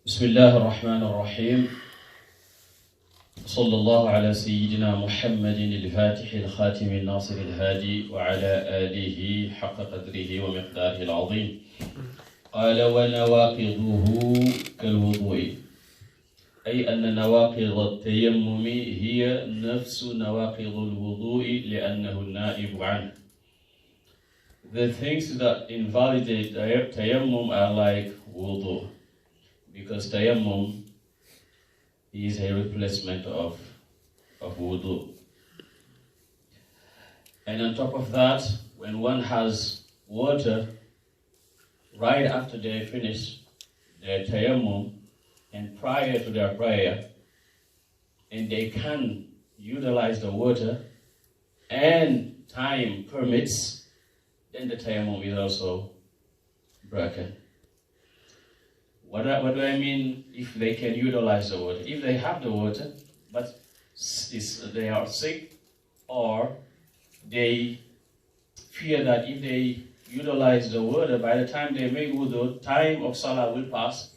بسم الله الرحمن الرحيم صلى الله على سيدنا محمد الفاتح الخاتم الناصر الهادي وعلى آله حق قدره ومقداره العظيم. قال ونواقضه كالوضوء، أي أن نواقض التيمم هي نفس نواقض الوضوء لأنه النائب عنه. The things that invalidate tayammum are like wudu, because tayammum is a replacement of wudu. And on top of that, when one has water right after they finish their tayammum and prior to their prayer, and they can utilize the water and time permits, then the tayammum is also broken. What do I mean if they can utilize the water? If they have the water, but they are sick, or they fear that if they utilize the water, by the time they make wudu, time of salah will pass,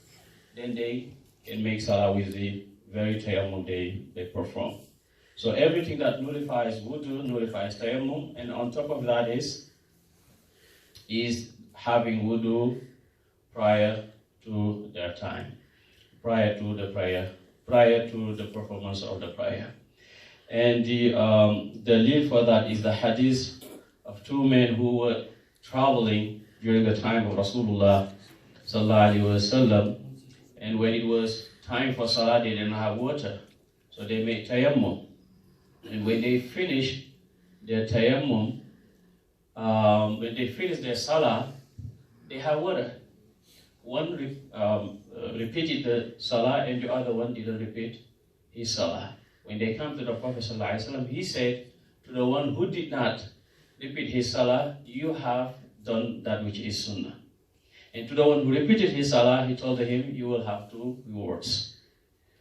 then they can make salah with the very tayammum they perform. So everything that nullifies wudu nullifies tayammum, and on top of that is having wudu prior to their time, prior to the prayer, prior to the performance of the prayer. And the lead for that is the hadith of two men who were traveling during the time of Rasulullah sallallahu alaihi wasallam, and when it was time for salah, they didn't have water, so they made tayammum. And when they finished their tayammum, when they finished their salah, they had water. One repeated the salah and the other one didn't repeat his salah. When they come to the Prophet ﷺ, he said to the one who did not repeat his salah, you have done that which is sunnah. And to the one who repeated his salah, he told him, you will have 2 rewards.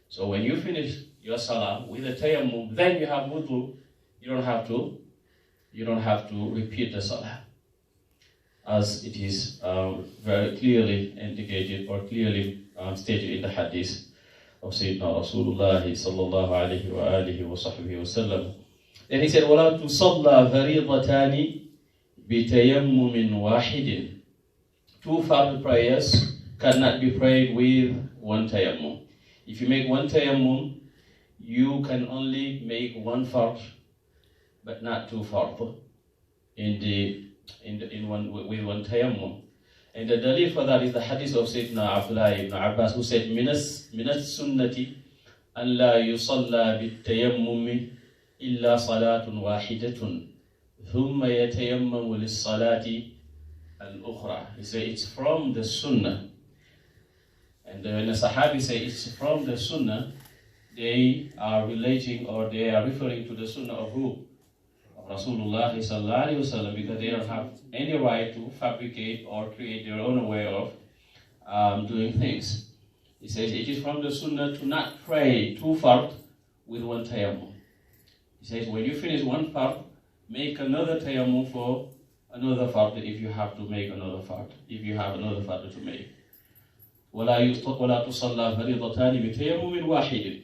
So when you finish your salah with a tayammum, then you have wudu, you don't have to repeat the salah, as it is very clearly indicated or clearly stated in the hadith of Sayyidina Rasulullah sallallahu alayhi wa alihi wa sahbihi wa sallam. Then he said, وَلَا تُصَلَّى فَرِيضَتَانِ بِتَيَمُّمٍ وَاحِدٍ. 2 fard prayers cannot be prayed with 1 tayammum. If you make 1 tayammum, you can only make 1 fard, but not 2 fard with 1 tayammum. And the dalil for that is the hadith of Sayyidina Abdullah ibn Abbas, who said, مِنَ السُنَّةِ أَنْ لَا يُصَلَّى بِالتَّيَمُّمِ إِلَّا صَلَاةٌ وَاحِدَةٌ ثُمَّ يَتَيَمَّمُ لِلصَّلَاةِ الْأُخْرَى. He said it's from the sunnah. And when the Sahabi say it's from the sunnah, they are relating, or they are referring to the sunnah of who? Rasulullah sallallahu alaihi wasallam, because they don't have any right to fabricate or create their own way of doing things. He says it is from the sunnah to not pray 2 fard with 1 tayammum. He says when you finish 1 fard, make another tayammum for another fard if you have to make another fard, if you have another fard to make. وَلَا تُصَلَّى فَرِيضَتَانِ بِتَيَمُّمٍ وَاحِدٍ.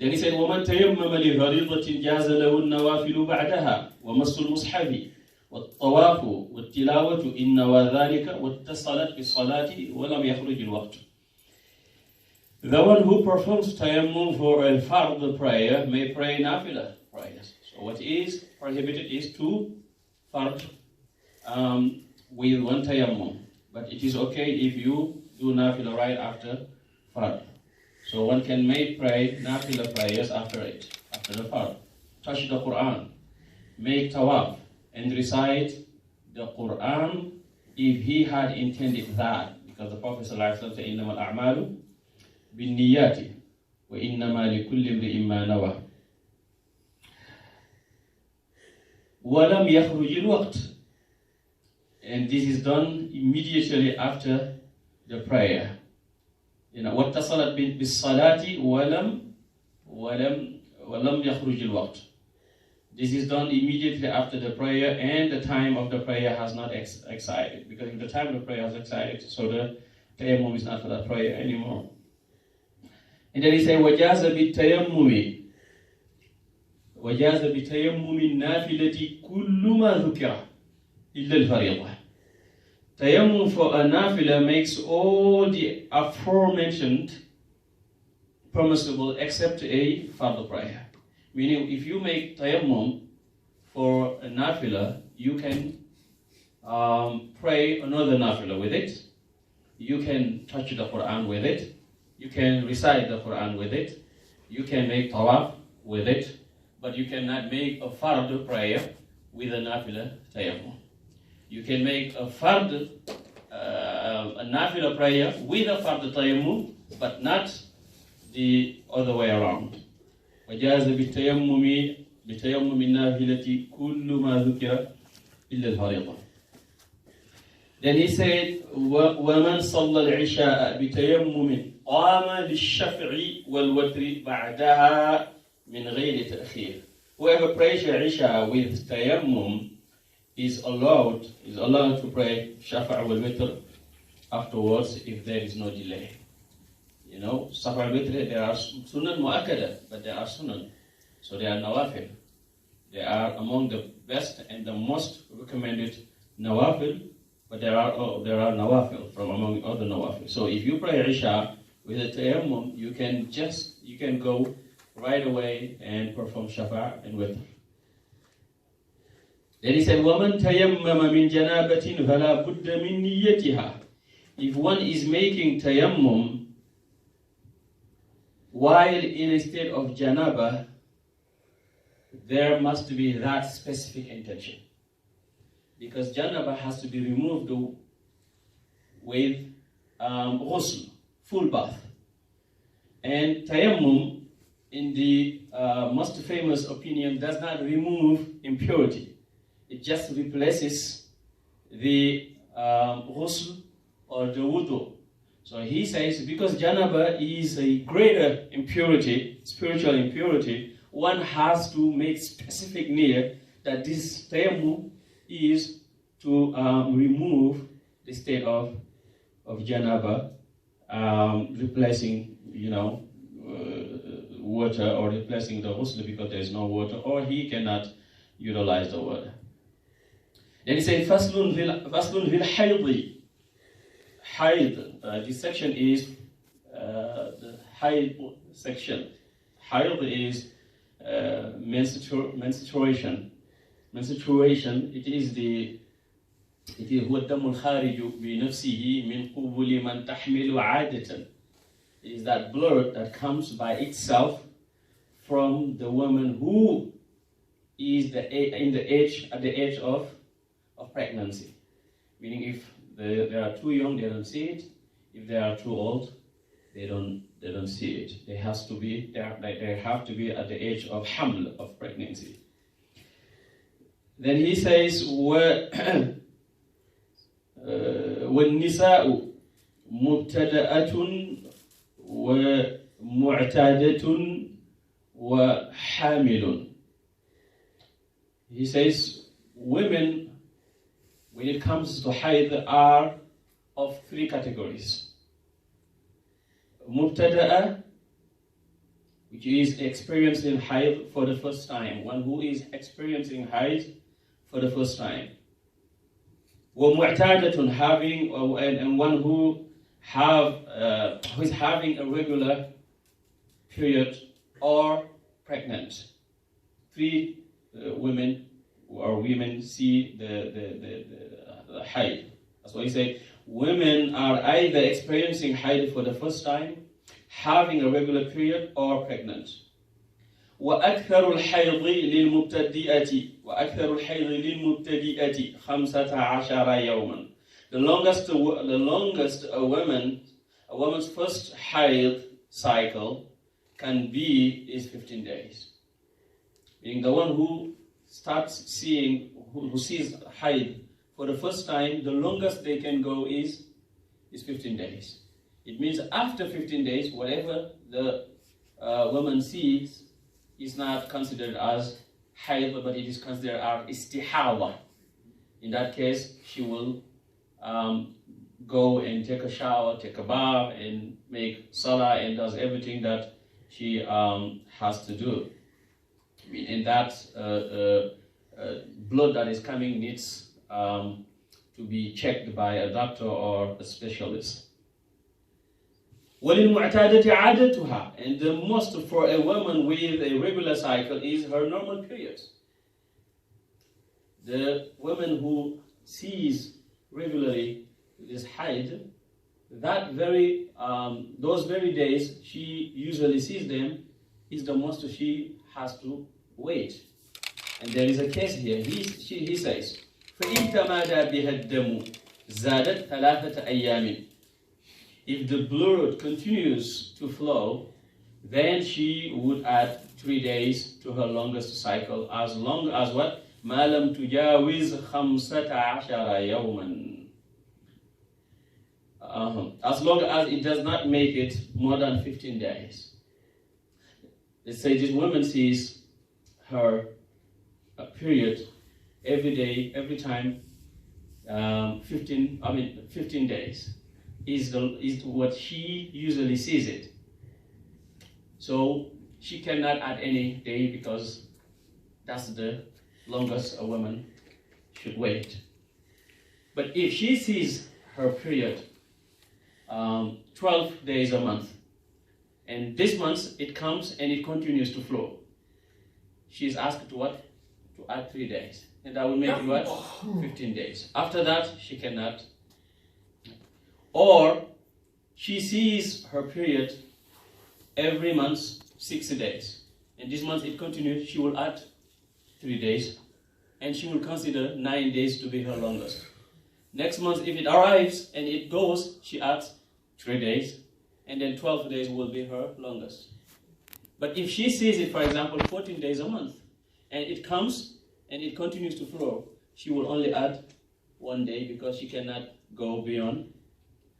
Then he said, وَمَنْ تَيَمَّمَ لِفَرِيضَةٍ جَازَ لَهُ النَّوَافِلُ بَعْدَهَا وَمَسُّ الْمُصْحَفِ وَالطَّوَافُ وَالتِّلَاوَةُ إِنْ نَوَى ذَلِكَ وَاتَّصَلَتْ بِالصَّلَاةِ وَلَمْ يَخْرُجِ الْوَقْتُ. The one who performs tayammum for a fard prayer may pray nafila prayers. So what is prohibited is 2 fard with 1 tayammum. But it is okay if you do nafila right after fard. So one can pray nafila prayers after the fard. Touch the Quran, make tawaf, and recite the Quran if he had intended that. Because the Prophet ﷺ said, إِنَّمَا الْأَعْمَالُ بِالنِّيَّاتِ وَإِنَّمَا لِكُلِّ امْرِئٍ مَّا نَوَى. وَلَمْ يَخْرُجِ الْوَقْتُ. And this is done immediately after the prayer. وَاتَّصَلَتْ بِالصَّلَاةِ وَلَمْ يَخْرُجِ الْوَقْتُ. This is done immediately after the prayer, and the time of the prayer has not excited. Because if the time of the prayer has excited, so the Tayammum is not for that prayer anymore. And then he said, وَجَازَ بِالتَّيَمُّمِ النَّافِلَةِ كُلُّ مَا ذُكِرَ إِلَّا الْفَرِيضَةِ. Tayammum for a nafila makes all the aforementioned permissible except a fard prayer. Meaning, if you make tayammum for a nafila, you can pray another nafila with it. You can touch the Quran with it. You can recite the Quran with it. You can make tawaf with it. But you cannot make a fard prayer with a nafila tayammum. You can make a nafila prayer with a fard tayammum, but not the other way around. وَجَازَ بِالتَّيَمُّمِ النَّافِلَةِ كُلُّ مَا ذُكِرَ إِلَّا الْفَرِيضَةِ. Then he said, وَمَنْ صَلَّى الْعِشَاءَ بِتَيَمُّمٍ قَامَ لِلشَّفْعِ وَالْوَتْرِ بَعْدَهَا مِنْ غَيْرِ تَأْخِيرٍ. Whoever prays Isha with tayammum is allowed to pray shafa' wal witr afterwards if there is no delay. You know, shafa' wal witr, there are sunan mu'akkada, but there are sunan. So they are nawafil. They are among the best and the most recommended nawafil, but there are nawafil from among other nawafil. So if you pray Isha with a tayammum, you can go right away and perform shafa' and witr. Then he said, وَمَنْ تَيَمَّمَ مِنْ جَنَابَةٍ فَلَا بُدَّ مِنْ نِيَّتِهَا. If one is making tayammum while in a state of janaba, there must be that specific intention. Because janaba has to be removed with ghusl, full bath. And tayammum, in the most famous opinion, does not remove impurity. It just replaces the ghusl or the wudu. So he says, because janaba is a greater impurity, spiritual impurity, one has to make specific niyyah that this tayammum is to remove the state of janaba, replacing, water, or replacing the ghusl because there is no water, or he cannot utilize the water. Then he says, فَصْلٌ فِي الْحَيْضِ. Hayd. This section is the Hayd section. Hayd is menstruation. Menstruation, it is هو الدم الخارج بنفسه من قبل من تحمل عادة. It is that blood that comes by itself from the woman who is at the age of pregnancy. Meaning, if they are too young, they don't see it. If they are too old, they don't see it. They have to be at the age of haml, of pregnancy. Then he says, وَالنِّسَاءُ مُبْتَدَأَةٌ وَمُعْتَادَةٌ وَحَامِلٌ. He says, women, when it comes to hayd, are of three categories. Mubtada'a, which is experiencing hayd for the first time, one who is experiencing hayd for the first time. Wa mu'tadatun, and one who is having a regular period or pregnant. Three women see the hayd. That's why he said women are either experiencing hayd for the first time, having a regular period, or pregnant. وأكثر الحيض للمبتدئة 15 يوما. The longest a woman's first hayd cycle can be is 15 days. Meaning the one who sees hayd for the first time, the longest they can go is 15 days. It means after 15 days, whatever the woman sees is not considered as hayd, but it is considered as istihada. In that case, she will go and take a shower, take a bath, and make salah, and does everything that she has to do. And that blood that is coming needs to be checked by a doctor or a specialist. وَلِلْمُعْتَادَةِ عَادَتُهَا. And the most for a woman with a regular cycle is her normal period. The woman who sees regularly this haid, those very days she usually sees them, is the most she has to wait. And there is a case here. He says, فَإِنْ تَمَادَى بِهَا الدَّمُ زَادَتْ ثَلَاثَةَ أَيَّامٍ. If the blood continues to flow, then she would add 3 days to her longest cycle, as long as what? مَا لَمْ تُجَاوِزْ 15 يَوْمًا. As long as it does not make it more than 15 days. Let's say this woman sees her period every day, every time, 15 days is what she usually sees it. So she cannot add any day because that's the longest a woman should wait. But if she sees her period 12 days a month, and this month it comes and it continues to flow, she is asked to what? To add 3 days. And that will make it what? 15 days. After that, she cannot. Or she sees her period every month, 60 days. And this month it continues, she will add 3 days. And she will consider 9 days to be her longest. Next month, if it arrives and it goes, she adds 3 days. And then 12 days will be her longest. But if she sees it, for example, 14 days a month, and it comes and it continues to flow, she will only add 1 day because she cannot go beyond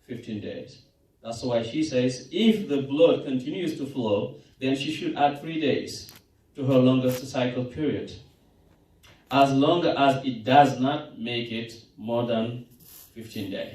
15 days. That's why she says if the blood continues to flow, then she should add 3 days to her longest cycle period, as long as it does not make it more than 15 days.